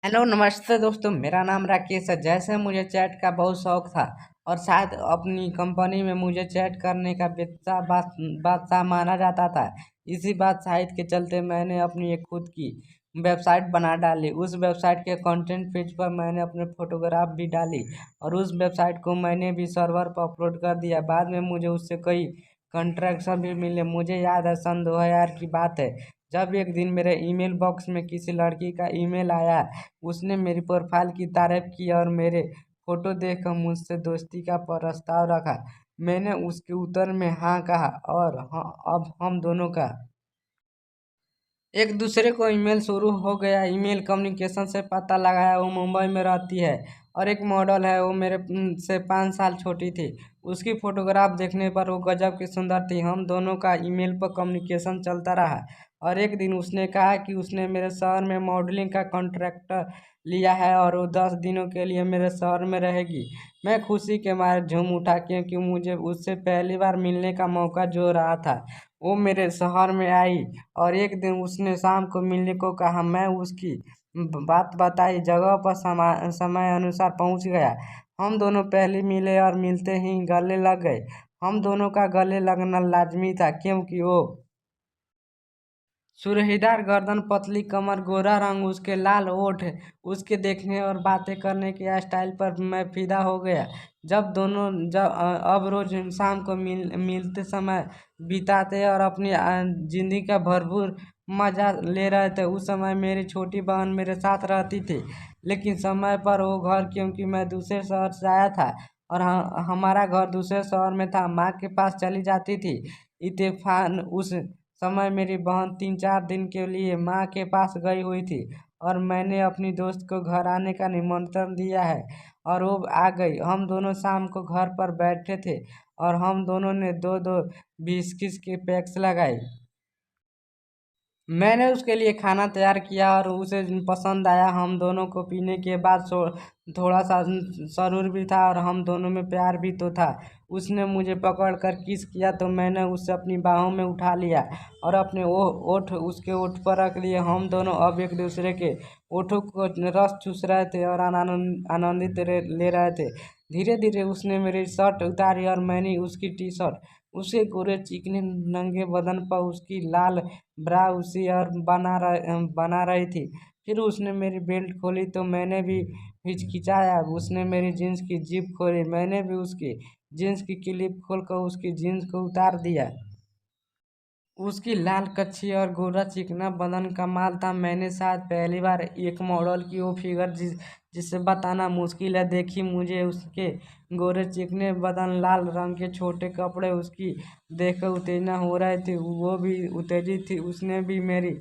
Hello नमस्ते दोस्तों, मेरा नाम राकेश है। जैसे मुझे चैट का बहुत शौक था और शायद अपनी कंपनी में मुझे चैट करने का बादशाह माना जाता था। इसी बादशाहित के चलते मैंने अपनी एक खुद की वेबसाइट बना डाली। उस वेबसाइट के कंटेंट पेज पर मैंने अपने फोटोग्राफ भी डाली और उस वेबसाइट को मैंने भी सर्वर पर अपलोड कर दिया। बाद में मुझे उससे कई कंट्रैक्शन भी मिले। मुझे याद है सन 2000 की बात है, जब एक दिन मेरे ईमेल बॉक्स में किसी लड़की का ईमेल आया। उसने मेरी प्रोफाइल की तारीफ की और मेरे फोटो देखकर मुझसे दोस्ती का प्रस्ताव रखा। मैंने उसके उत्तर में हाँ कहा और हाँ, अब हम दोनों का एक दूसरे को ईमेल शुरू हो गया। ईमेल कम्युनिकेशन से पता लगाया वो मुंबई में रहती है और एक मॉडल है। वो मेरे से 5 साल छोटी थी। उसकी फोटोग्राफ देखने पर वो गजब की सुंदर थी। हम दोनों का ईमेल पर कम्युनिकेशन चलता रहा और एक दिन उसने कहा कि उसने मेरे शहर में मॉडलिंग का कॉन्ट्रैक्ट लिया है और वो 10 दिनों के लिए मेरे शहर में रहेगी। मैं खुशी के मारे झूम उठा क्योंकि मुझे उससे पहली बार मिलने का मौका जो रहा था। वो मेरे शहर में आई और एक दिन उसने शाम को मिलने को कहा। मैं उसकी बात बताई जगह पर समय अनुसार पहुंच गया। हम दोनों पहले मिले और मिलते ही गले लग गए। हम दोनों का गले लगना लाजमी था क्योंकि वो सुरहीदार गर्दन, पतली कमर, गोरा रंग, उसके लाल होठ, उसके देखने और बातें करने के स्टाइल पर मैं फिदा हो गया। अब रोज शाम को मिलते समय बिताते और अपनी जिंदगी का भरपूर मजा ले रहे थे। उस समय मेरी छोटी बहन मेरे साथ रहती थी, लेकिन समय पर वो घर, क्योंकि मैं दूसरे शहर से आया था और हमारा घर दूसरे शहर में था, माँ के पास चली जाती थी। इत्तेफाक उस समय मेरी बहन 3-4 दिन के लिए माँ के पास गई हुई थी और मैंने अपनी दोस्त को घर आने का निमंत्रण दिया है और वो आ गई। हम दोनों शाम को घर पर बैठे थे और हम दोनों ने दो दो बिस्किट के पैक्स लगाए। मैंने उसके लिए खाना तैयार किया और उसे पसंद आया। हम दोनों को पीने के बाद थोड़ा सा सरूर भी था और हम दोनों में प्यार भी तो था। उसने मुझे पकड़ कर किस किया तो मैंने उसे अपनी बाहों में उठा लिया और अपने ओठ उसके ओठ पर रख लिए। हम दोनों अब एक दूसरे के ओठों को रस चूस रहे थे और आनंदित ले रहे थे। धीरे धीरे उसने मेरी शर्ट उतारी और मैंने उसकी टी शर्ट। उसके गोरे चिकने नंगे बदन पर उसकी लाल ब्रा उसी और बना रही थी। फिर उसने मेरी बेल्ट खोली तो मैंने भी हिचकिचाया। उसने मेरी जीन्स की जिप खोली, मैंने भी उसकी जीन्स की क्लिप खोलकर उसकी जीन्स को उतार दिया। उसकी लाल कच्छी और गोरा चिकना बदन कमाल था। मैंने शायद पहली बार एक मॉडल की वो फिगर जिसे बताना मुश्किल है देखी। मुझे उसके गोरे चिकने बदन, लाल रंग के छोटे कपड़े उसकी देखकर उत्तेजना हो रही थी। वो भी उत्तेजित थी। उसने भी मेरी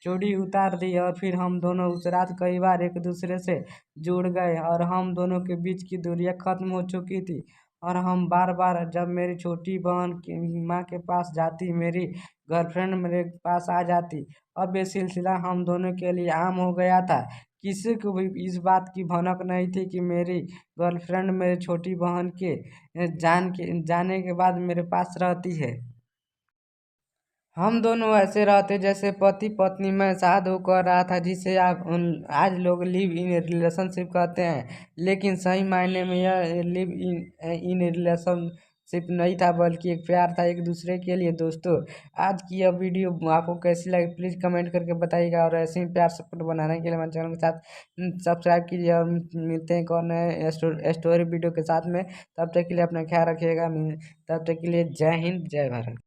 चूड़ी उतार दी और फिर हम दोनों उस रात कई बार एक दूसरे से जुड़ गए और हम दोनों के बीच की दूरियां खत्म हो चुकी थी। और हम बार बार जब मेरी छोटी बहन की माँ के पास जाती, मेरी गर्लफ्रेंड मेरे पास आ जाती। अब ये सिलसिला हम दोनों के लिए आम हो गया था। किसी को भी इस बात की भनक नहीं थी कि मेरी गर्लफ्रेंड मेरी छोटी बहन के जाने के बाद मेरे पास रहती है। हम दोनों ऐसे रहते जैसे पति पत्नी। मैं शादी कर रहा था, जिसे आज लोग लिव इन रिलेशनशिप कहते हैं, लेकिन सही मायने में यह लिव इन रिलेशनशिप नहीं था, बल्कि एक प्यार था एक दूसरे के लिए। दोस्तों, आज की यह वीडियो आपको कैसी लगी प्लीज़ कमेंट करके बताइएगा और ऐसे ही प्यार सपोर्ट बनाने के लिए हमारे चैनल के साथ सब्सक्राइब कीजिए और मिलते हैं एक और नए स्टोरी वीडियो के साथ में। तब तक के लिए अपना ख्याल रखिएगा। तब तक के लिए जय हिंद, जय भारत।